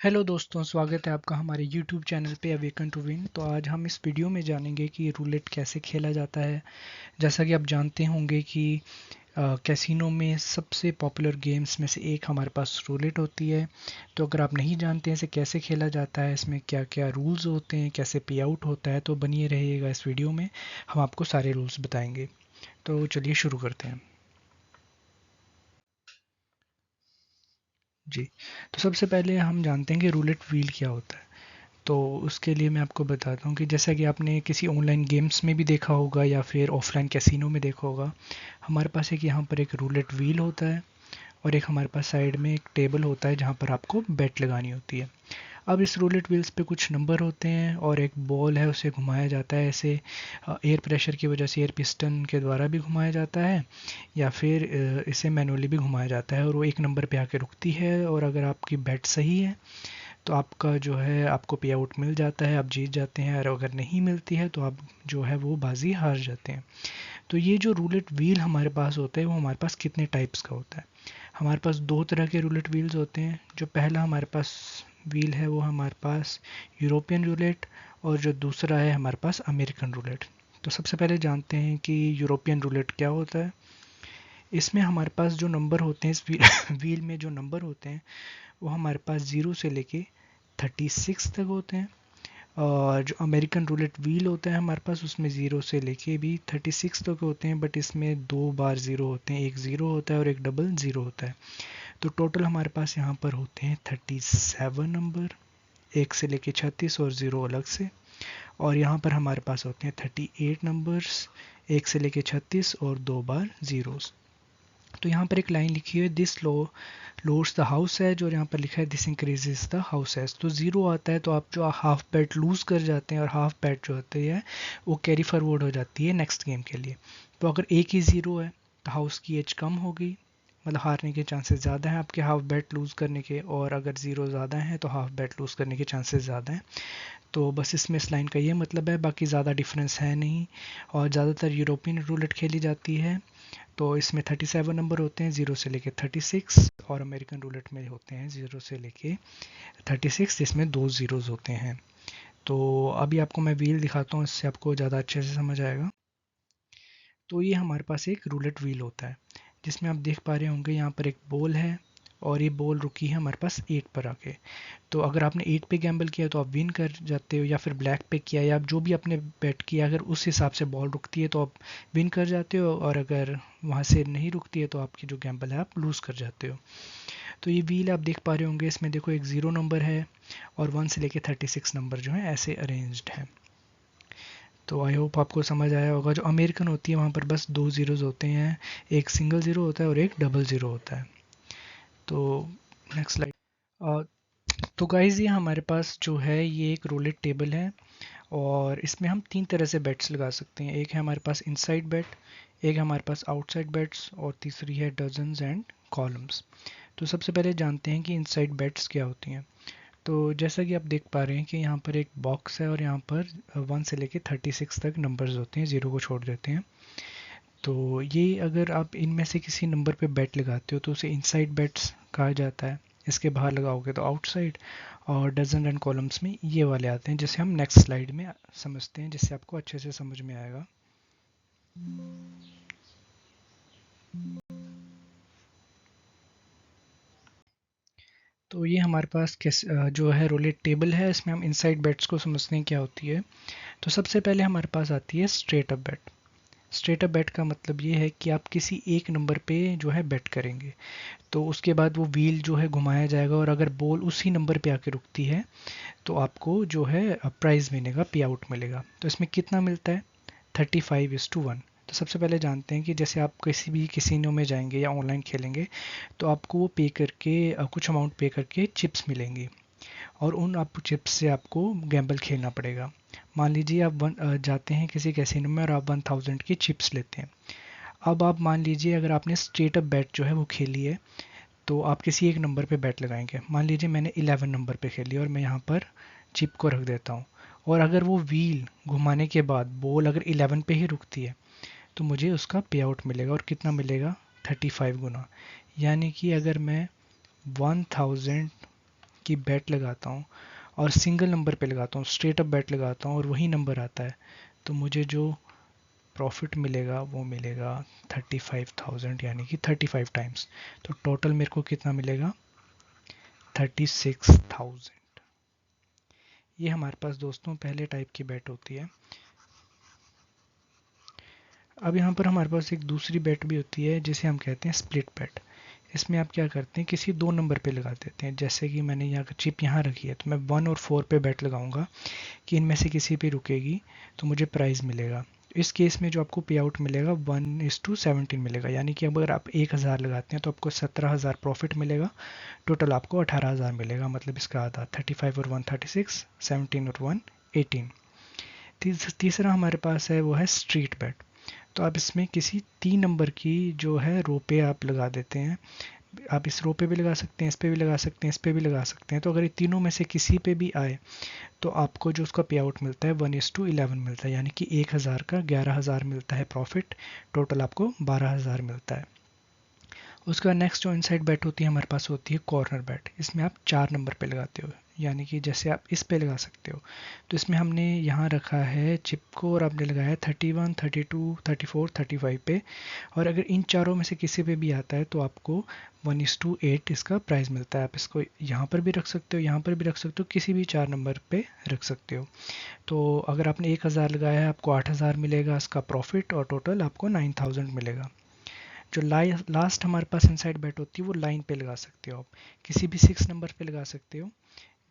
Hello दोस्तों, स्वागत है आपका हमारे YouTube चैनल पे अवेकन टू विन। तो आज हम इस वीडियो में जानेंगे कि रूलेट कैसे खेला जाता है। जैसा कि आप जानते होंगे कि कैसीनो में सबसे पॉपुलर गेम्स में से एक हमारे पास रूलेट होती है। तो अगर आप नहीं जानते हैं इसे कैसे खेला जाता है, इसमें क्या क्या रूल्स होते हैं, कैसे पे आउट होता है, तो बनिए रहिएगा इस वीडियो में। हम आपको सारे रूल्स बताएंगे। तो चलिए शुरू करते हैं। जी, तो सबसे पहले हम जानते हैं कि रूलेट व्हील क्या होता है। तो उसके लिए मैं आपको बताता हूँ कि जैसा कि आपने किसी ऑनलाइन गेम्स में भी देखा होगा या फिर ऑफलाइन कैसीनो में देखा होगा, हमारे पास एक यहाँ पर एक रूलेट व्हील होता है और एक हमारे पास साइड में एक टेबल होता है जहाँ पर आपको बेट लगानी होती है। अब इस रूलेट व्हील्स पे कुछ नंबर होते हैं और एक बॉल है, उसे घुमाया जाता है ऐसे एयर प्रेशर की वजह से, एयर पिस्टन के द्वारा भी घुमाया जाता है या फिर इसे मैनुअली भी घुमाया जाता है और वो एक नंबर पे आके रुकती है। और अगर आपकी बेट सही है तो आपका जो है आपको पे आउट मिल जाता है, आप जीत जाते हैं। और अगर नहीं मिलती है तो आप जो है वो बाजी हार जाते हैं। तो ये जो रूलेट व्हील हमारे पास होता है वो हमारे पास कितने टाइप्स का होता है। हमारे पास दो तरह के रूलेट व्हील्स होते हैं। जो पहला हमारे पास व्हील है वो हमारे पास यूरोपियन रूलेट, और जो दूसरा है हमारे पास अमेरिकन रूलेट। तो सबसे पहले जानते हैं कि यूरोपियन रूलेट क्या होता है। इसमें हमारे पास जो नंबर होते हैं, इस व्हील में जो नंबर होते हैं वो हमारे पास 0 से लेके 36 तक होते हैं। और जो अमेरिकन रूलेट व्हील होता है हमारे पास, उसमें 0 से लेके भी 36 तक होते हैं, बट इसमें दो बार ज़ीरो होते हैं, एक ज़ीरो होता है और एक डबल ज़ीरो होता है। तो टोटल हमारे पास यहाँ पर होते हैं 37 नंबर, एक से लेके 36 और ज़ीरो अलग से। और यहाँ पर हमारे पास होते हैं 38 नंबर्स, एक से लेके 36 और दो बार ज़ीरोज़। तो यहाँ पर एक लाइन लिखी है, this lowers the house edge, और यहाँ पर लिखा है this increases the house edge. तो जीरो आता है तो आप जो हाफ बेट लूज कर जाते हैं, और हाफ बेट जो होती है वो कैरी फॉरवर्ड हो जाती है नेक्स्ट गेम के लिए। तो अगर एक ही ज़ीरो है तो हाउस की एज कम होगी, मतलब हारने के चांसेस ज़्यादा हैं आपके हाफ बेट लूज़ करने के। और अगर ज़ीरो ज़्यादा है तो हाफ बेट लूज़ करने के चांसेस ज़्यादा हैं। तो बस इसमें इस लाइन का ये मतलब है, बाकी ज़्यादा डिफरेंस है नहीं। और ज़्यादातर यूरोपियन रूलेट खेली जाती है। तो इसमें 37 नंबर होते हैं, 0 से लेके 36। और अमेरिकन रूलेट में होते हैं 0 से लेके 36, जिसमें दो ज़ीरोज़ होते हैं। तो अभी आपको मैं व्हील दिखाता हूँ, इससे आपको ज़्यादा अच्छे से समझ आएगा। तो ये हमारे पास एक रूलेट व्हील होता है जिसमें आप देख पा रहे होंगे यहाँ पर एक बॉल है, और ये बॉल रुकी है हमारे पास 8 पर आके। तो अगर आपने 8 पे गैम्बल किया तो आप विन कर जाते हो, या फिर ब्लैक पे किया या जो भी आपने बेट किया, अगर उस हिसाब से बॉल रुकती है तो आप विन कर जाते हो, और अगर वहाँ से नहीं रुकती है तो आपकी जो गैम्बल है आप लूज़ कर जाते हो। तो ये व्हील आप देख पा रहे होंगे, इसमें देखो एक ज़ीरो नंबर है और 1 से लेके 36 नंबर जो है ऐसे अरेंज्ड हैं। तो आई होप आपको समझ आया होगा। जो अमेरिकन होती है वहाँ पर बस दो ज़ीरोज़ होते हैं, एक सिंगल ज़ीरो होता है और एक डबल ज़ीरो होता है। तो नेक्स्ट स्लाइड। तो गाइज़ ये हमारे पास जो है ये एक रोलेट टेबल है, और इसमें हम तीन तरह से बेट्स लगा सकते हैं। एक है हमारे पास इनसाइड बेट, एक है हमारे पास आउटसाइड बेट्स, और तीसरी है डजन्स एंड कॉलम्स। तो सबसे पहले जानते हैं कि इनसाइड बेट्स क्या होती हैं। तो जैसा कि आप देख पा रहे हैं कि यहाँ पर एक बॉक्स है और यहाँ पर 1 से लेके 36 तक नंबर्स होते हैं, ज़ीरो को छोड़ देते हैं। तो ये अगर आप इनमें से किसी नंबर पे बेट लगाते हो तो उसे इनसाइड बेट्स कहा जाता है। इसके बाहर लगाओगे तो आउटसाइड। और डजन एंड कॉलम्स में ये वाले आते हैं, जिसे हम नेक्स्ट स्लाइड में समझते हैं, जिससे आपको अच्छे से समझ में आएगा। तो ये हमारे पास जो है रोलेट टेबल है, इसमें हम इनसाइड बेट्स को समझते हैं क्या होती है। तो सबसे पहले हमारे पास आती है स्ट्रेट अप बेट। स्ट्रेट अप बेट का मतलब ये है कि आप किसी एक नंबर पे जो है बेट करेंगे, तो उसके बाद वो व्हील जो है घुमाया जाएगा, और अगर बॉल उसी नंबर पे आके रुकती है तो आपको जो है प्राइज़ मिलेगा, पे आउट मिलेगा। तो इसमें कितना मिलता है, 35:1। तो सबसे पहले जानते हैं कि जैसे आप किसी भी कैसीनो में जाएंगे या ऑनलाइन खेलेंगे तो आपको वो पे करके कुछ अमाउंट पे करके चिप्स मिलेंगी, और उन आप चिप्स से आपको गैम्बल खेलना पड़ेगा। मान लीजिए आप जाते हैं किसी कैसीनो में और आप 1000 की चिप्स लेते हैं। अब आप मान लीजिए अगर आपने स्ट्रेट अप बैट जो है वो खेली है, तो आप किसी एक नंबर पे बैट लगाएंगे। मान लीजिए मैंने 11 नंबर पे खेली और मैं यहाँ पर चिप को रख देता हूँ, और अगर वो व्हील घुमाने के बाद बॉल अगर 11 पे ही रुकती है तो मुझे उसका पे आउट मिलेगा, और कितना मिलेगा, 35 गुना। यानी कि अगर मैं 1000 की बेट लगाता हूँ और सिंगल नंबर पे लगाता हूँ, स्ट्रेट अप बेट लगाता हूँ और वही नंबर आता है, तो मुझे जो प्रॉफिट मिलेगा वो मिलेगा 35,000 यानी कि 35 टाइम्स। तो टोटल मेरे को कितना मिलेगा? 36,000। ये हमारे पास दोस्तों पहले टाइप की बेट होती है। अब यहाँ पर हमारे पास एक दूसरी बेट भी होती है जिसे हम कहते हैं स्प्लिट बेट। इसमें आप क्या करते हैं, किसी दो नंबर पे लगा देते हैं। जैसे कि मैंने यहाँ चिप यहाँ रखी है, तो मैं 1 और 4 पे बेट लगाऊंगा कि इनमें से किसी पे रुकेगी तो मुझे प्राइज़ मिलेगा। इस केस में जो आपको पे आउट मिलेगा 1:17 मिलेगा, यानी कि अगर आप 1,000 लगाते हैं तो आपको 17,000 प्रॉफिट मिलेगा। टोटल आपको 18,000 मिलेगा, मतलब इसका आधा 35 और 1 36, 17 और 1 18। तीसरा हमारे पास है वो है स्ट्रीट बेट। तो आप इसमें किसी 3 नंबर की जो है रो पे आप लगा देते हैं। आप इस रो पे भी लगा सकते हैं, इस पे भी लगा सकते हैं, इस पे भी लगा सकते हैं। तो अगर ये तीनों में से किसी पे भी आए तो आपको जो उसका पे आउट मिलता है 1:11 मिलता है, यानी कि 1,000 का 11,000 मिलता है प्रॉफिट। टोटल आपको 12,000 मिलता है। उसका नेक्स्ट जो इनसाइड बैट होती है हमारे पास होती है कॉर्नर बैट। इसमें आप 4 नंबर पे लगाते हो, यानी कि जैसे आप इस पे लगा सकते हो। तो इसमें हमने यहाँ रखा है चिप को और आपने लगाया 31, 32, 34, 35 पे। और अगर इन चारों में से किसी पे भी आता है तो आपको 1:8 इसका प्राइस मिलता है। आप इसको यहाँ पर भी रख सकते हो, यहाँ पर भी रख सकते हो, किसी भी 4 नंबर पे रख सकते हो। तो अगर आपने 1,000 लगाया है आपको 8,000 मिलेगा इसका प्रॉफिट, और टोटल आपको 9,000 मिलेगा। जो लास्ट हमारे पास इनसाइड बेट होती है वो लाइन पे लगा सकते हो। आप किसी भी 6 नंबर पे लगा सकते हो।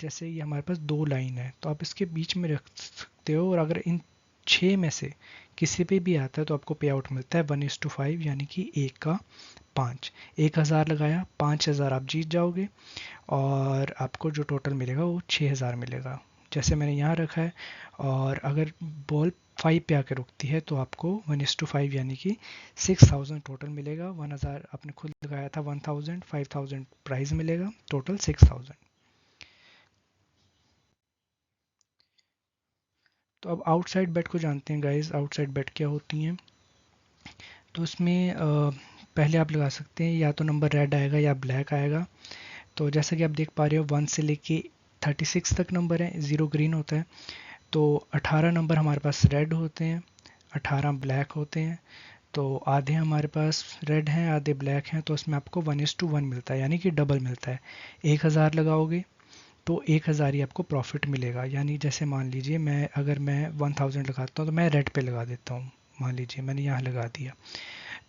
जैसे ये हमारे पास 2 लाइन है तो आप इसके बीच में रख सकते हो, और अगर इन 6 में से किसी पे भी आता है तो आपको पे आउट मिलता है 1:5, यानी कि 1 का 5। 1,000 लगाया, 5,000 आप जीत जाओगे और आपको जो टोटल मिलेगा वो 6,000 मिलेगा, जैसे मैंने यहाँ रखा है। और अगर बॉल 5 पे आकर रुकती है तो आपको 1:5 यानी कि 6,000 टोटल मिलेगा। 1,000 आपने खुद लगाया था, 1,000, 5,000 प्राइस मिलेगा, टोटल 6,000। तो अब आउटसाइड बेट को जानते हैं गाइस। आउटसाइड बेट क्या होती हैं? तो उसमें पहले आप लगा सकते हैं या तो नंबर रेड आएगा या ब्लैक आएगा। तो जैसा कि आप देख पा रहे हो 1 से लेके 36 तक नंबर है, 0 ग्रीन होता है। तो 18 नंबर हमारे पास रेड होते हैं, 18 ब्लैक होते हैं। तो आधे हमारे पास रेड हैं, आधे ब्लैक हैं, तो उसमें आपको 1:1 मिलता है, यानी कि डबल मिलता है। 1,000 लगाओगे तो 1,000 ही आपको प्रॉफिट मिलेगा। यानी जैसे मान लीजिए अगर मैं 1,000 लगाता हूँ तो मैं रेड पे लगा देता हूँ। मान लीजिए मैंने यहाँ लगा दिया,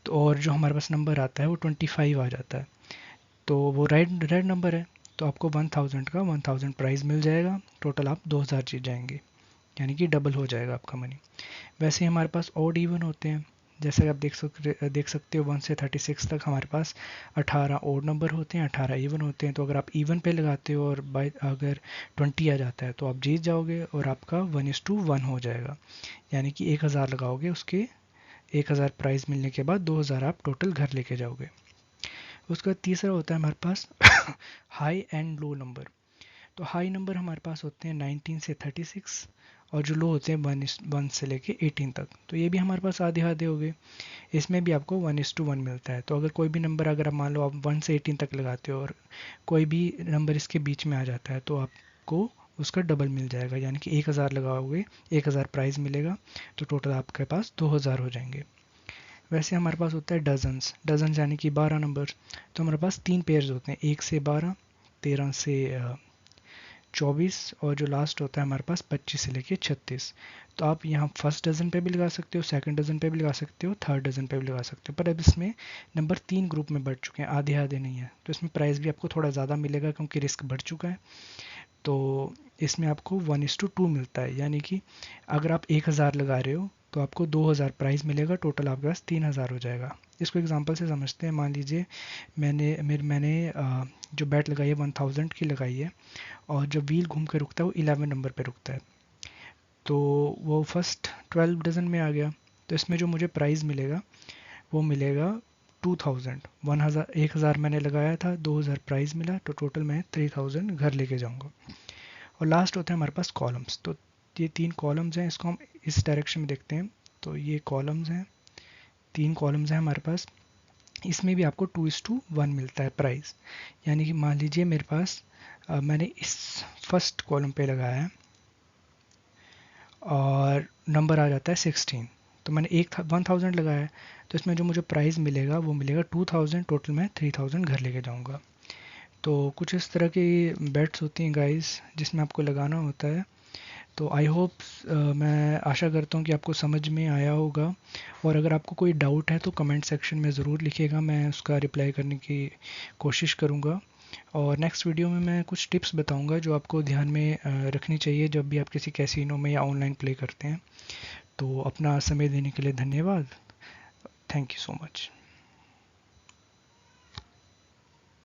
तो और जो हमारे पास नंबर आता है वो 25 आ जाता है। तो वो रेड रेड नंबर है, तो आपको 1,000 का 1,000 प्राइस मिल जाएगा। टोटल आप 2,000 जीत जाएंगे, यानी कि डबल हो जाएगा आपका मनी। वैसे ही हमारे पास ऑड इवन होते हैं। जैसे आप देख सकते हो 1 से 36 तक हमारे पास 18 ऑड नंबर होते हैं, 18 इवन होते हैं। तो अगर आप इवन पे लगाते हो और बाय अगर 20 आ जाता है तो आप जीत जाओगे और आपका 1:1 हो जाएगा। यानी कि 1,000 लगाओगे, उसके 1,000 प्राइस मिलने के बाद 2,000 आप टोटल घर लेके जाओगे। उसका तीसरा होता है हमारे पास हाई एंड लो नंबर। तो हाई नंबर हमारे पास होते हैं 19 से 36, और जो लो होते हैं 1 से लेके 18 तक। तो ये भी हमारे पास आधे आधे हो गए। इसमें भी आपको 1:1 मिलता है। तो अगर कोई भी नंबर, अगर आप मान लो आप 1 से 18 तक लगाते हो और कोई भी नंबर इसके बीच में आ जाता है तो आपको उसका डबल मिल जाएगा, यानी कि 1,000 लगाओगे, 1,000 प्राइस मिलेगा, तो टोटल आपके पास 2,000 हो जाएंगे। वैसे हमारे पास होता है डजन्स। डजन्स यानी कि 12 नंबर। तो हमारे पास 3 पेयर्स होते हैं, 1 से 12, 13 से 24, और जो लास्ट होता है हमारे पास 25 से लेके 36। तो आप यहाँ फर्स्ट डजन पे भी लगा सकते हो, सेकंड डजन पे भी लगा सकते हो, थर्ड डजन पे भी लगा सकते हो। पर अब इसमें नंबर 3 ग्रुप में बढ़ चुके हैं, आधे आधे नहीं है, तो इसमें प्राइस भी आपको थोड़ा ज़्यादा मिलेगा क्योंकि रिस्क बढ़ चुका है। तो इसमें आपको 1:2 मिलता है, यानी कि अगर आप 1,000 लगा रहे हो तो आपको 2,000 प्राइस मिलेगा, टोटल आपके पास 3,000 हो जाएगा। इसको एग्जांपल से समझते हैं। मान लीजिए मैंने जो बैट लगाई है 1,000 की लगाई है, और जब व्हील घूम कर रुकता है वो 11 नंबर पे रुकता है। तो वो फर्स्ट 12 डजन में आ गया। तो इसमें जो मुझे प्राइस मिलेगा वो मिलेगा 2,000। 1,000 मैंने लगाया था, 2,000 प्राइस मिला, तो टोटल मैं 3,000 घर लेके जाऊंगा। और लास्ट होता है हमारे पास कॉलम्स। तो ये 3 कॉलम्स हैं, इसको हम इस डायरेक्शन में देखते हैं। तो ये कॉलम्स हैं, 3 कॉलम्स हैं हमारे पास। इसमें भी आपको 2:1 मिलता है प्राइस। यानी कि मान लीजिए मेरे पास मैंने इस फर्स्ट कॉलम पे लगाया है और नंबर आ जाता है 16। तो मैंने 1000 लगाया है, तो इसमें जो मुझे प्राइस मिलेगा वो मिलेगा 2000। टोटल मैं 3000 घर लेके जाऊंगा। तो कुछ इस तरह की बेट्स होती हैं गाइस, जिसमें आपको लगाना होता है। तो आई होप, मैं आशा करता हूँ कि आपको समझ में आया होगा। और अगर आपको कोई डाउट है तो कमेंट सेक्शन में ज़रूर लिखिएगा, मैं उसका रिप्लाई करने की कोशिश करूँगा। और नेक्स्ट वीडियो में मैं कुछ टिप्स बताऊँगा जो आपको ध्यान में रखनी चाहिए जब भी आप किसी कैसीनो में या ऑनलाइन प्ले करते हैं। तो अपना समय देने के लिए धन्यवाद। Thank you so much.